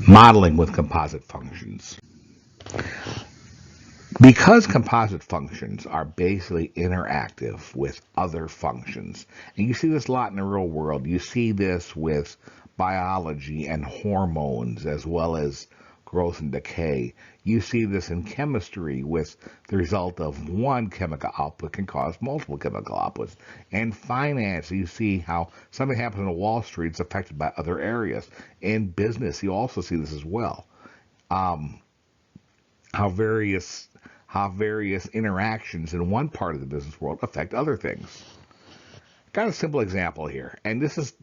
Modeling with composite functions. Because composite functions are basically interactive with other functions, and you see this a lot in the real world. You see this with biology and hormones as well as growth and decay. You see this in chemistry with the result of one chemical output can cause multiple chemical outputs. In finance, you see how something happens on Wall Street is affected by other areas. In business, you also see this as well. Um, how various interactions in one part of the business world affect other things. Got a simple example here, and this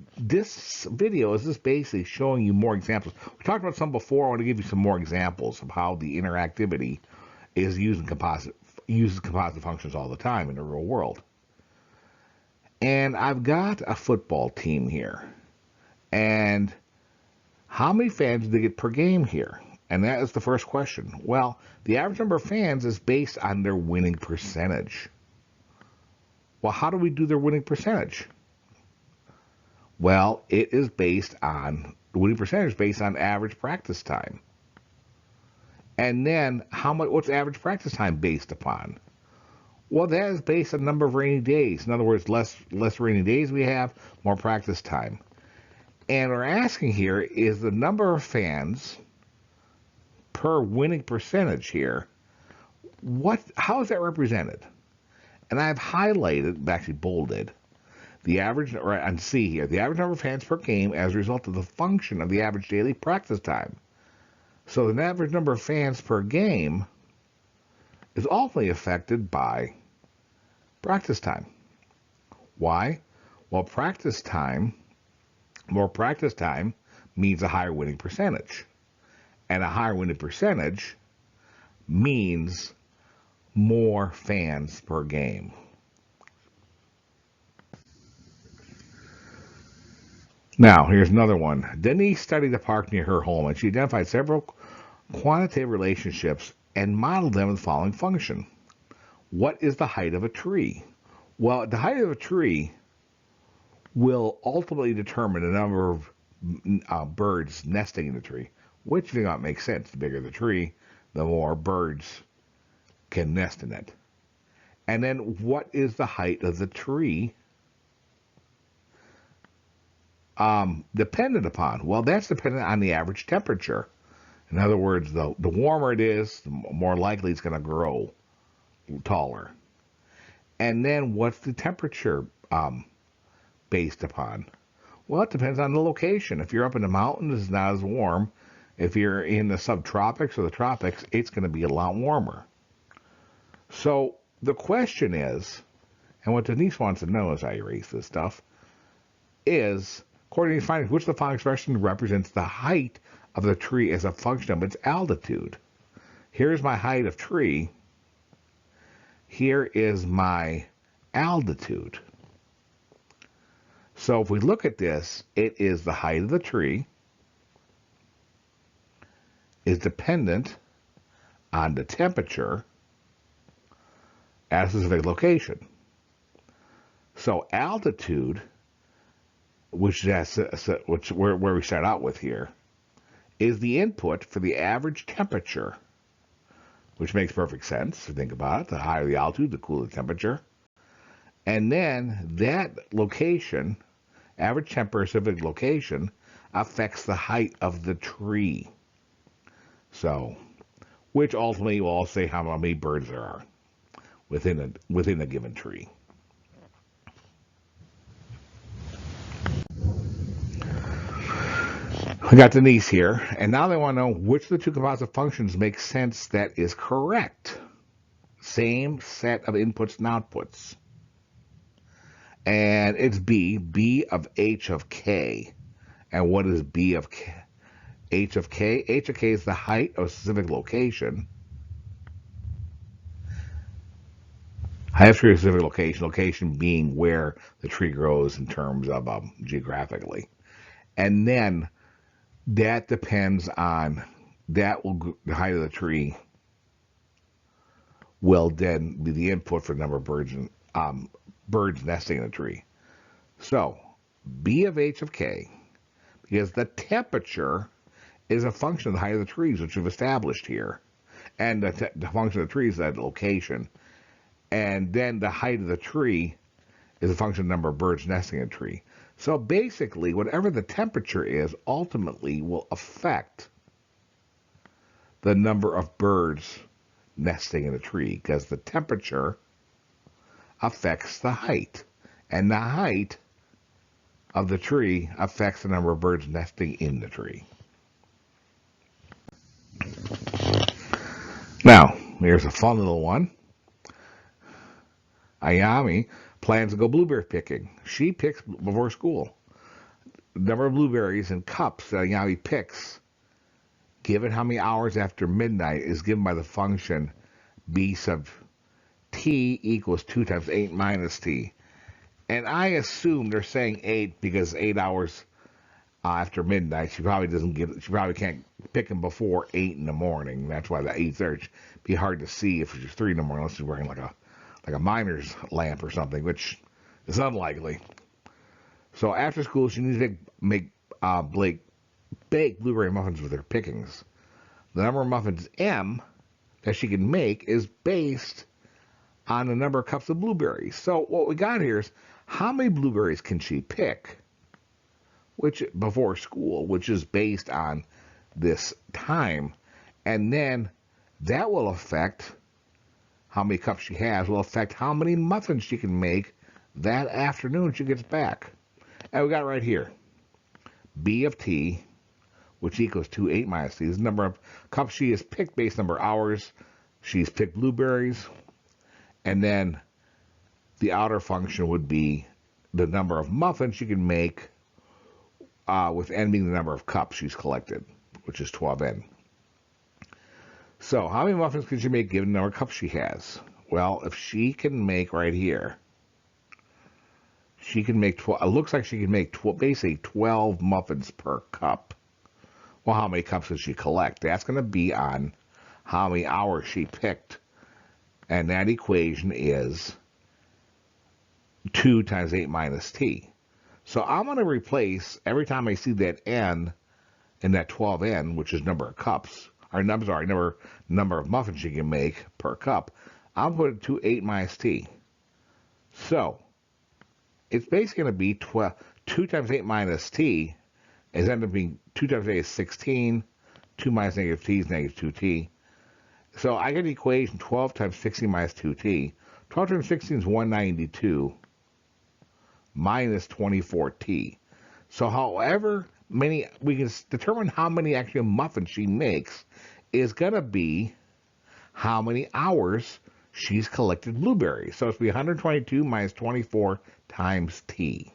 video is just basically showing you more examples. We talked about some before. I want to give you some more examples of how the interactivity is uses composite functions all the time in the real world. And I've got a football team here, and how many fans do they get per game here? And that is the first question. Well, the average number of fans is based on their winning percentage. Well, how do we do their winning percentage? Well, it is based on the winning percentage based on average practice time. And then what's average practice time based upon? Well, that is based on the number of rainy days. In other words, less rainy days we have, more practice time. And what we're asking here is the number of fans per winning percentage here. How is that represented? And I've highlighted, actually bolded, the average, right on C here, the average number of fans per game as a result of the function of the average daily practice time. So the average number of fans per game is ultimately affected by practice time. Why? Well, more practice time means a higher winning percentage. And a higher winning percentage means more fans per game. Now, here's another one. Denise studied a park near her home, and she identified several quantitative relationships and modeled them in the following function. What is the height of a tree? Well, the height of a tree will ultimately determine the number of birds nesting in the tree, which do not make sense. The bigger the tree, the more birds can nest in it. And then what is the height of the tree dependent upon? Well, that's dependent on the average temperature. In other words, the warmer it is, the more likely it's going to grow taller. And then what's the temperature based upon? Well, it depends on the location. If you're up in the mountains, it's not as warm. If you're in the subtropics or the tropics, it's going to be a lot warmer. So the question is, and what Denise wants to know as I erase this stuff, is, according to these findings, which of the following expression represents the height of the tree as a function of its altitude? Here's my height of tree. Here is my altitude. So if we look at this, it is the height of the tree is dependent on the temperature at a specific location. So altitude, which where we start out with here, is the input for the average temperature, which makes perfect sense if you think about it. The higher the altitude, the cooler the temperature. And then that location, average temperature, specific location, affects the height of the tree. So, which ultimately will also say how many birds there are within a given tree. We got Denise here, and now they want to know which of the two composite functions makes sense that is correct. Same set of inputs and outputs. And it's B of H of K. And what is B of K? H of K? H of K is the height of a specific location. Height of tree of a specific location being where the tree grows in terms of geographically. And then that depends on, the height of the tree will then be the input for the number of birds nesting in the tree. So, B of H of K, because the temperature is a function of the height of the trees, which we've established here. And the function of the tree is that location. And then the height of the tree is a function of the number of birds nesting in a tree. So basically, whatever the temperature is, ultimately will affect the number of birds nesting in a tree, because the temperature affects the height. And the height of the tree affects the number of birds nesting in the tree. Now, here's a fun little one. Ayami plans to go blueberry picking. She picks before school. The number of blueberries in cups that Ayami picks, given how many hours after midnight, is given by the function b sub t equals 2 times 8 minus t. And I assume they're saying 8 because 8 hours after midnight. She probably can't pick them before 8 in the morning. That's why the 8's there. It'd be hard to see if it's 3 in the morning unless she's wearing like a miner's lamp or something, which is unlikely. So after school, she needs to make Blake bake blueberry muffins with her pickings. The number of muffins M that she can make is based on the number of cups of blueberries. So what we got here is how many blueberries can she pick, which before school, which is based on this time, and then that will affect how many cups she has, will affect how many muffins she can make that afternoon she gets back. And we got it right here. B of t, which equals 2, 8 minus t, is the number of cups she has picked based on number of hours she's picked blueberries. And then the outer function would be the number of muffins she can make, with n being the number of cups she's collected, which is 12n. So how many muffins can she make given the number of cups she has? Well, if she can make right here, she can make 12. It looks like she can make basically 12 muffins per cup. Well, how many cups does she collect? That's going to be on how many hours she picked. And that equation is 2 times 8 minus t. So I'm going to replace, every time I see that n in that 12n, which is number of cups, or number of muffins she can make per cup, I'll put it to 8 minus t. So it's basically going to be 2 times 8 minus t is end up being 2 times 8 is 16, 2 minus negative t is negative 2t. So I get the equation 12 times 16 minus 2t. 12 times 16 is 192 minus 24t. So however many, we can determine how many actual muffins she makes is going to be how many hours she's collected blueberries. So it's going to be 122 minus 24 times t.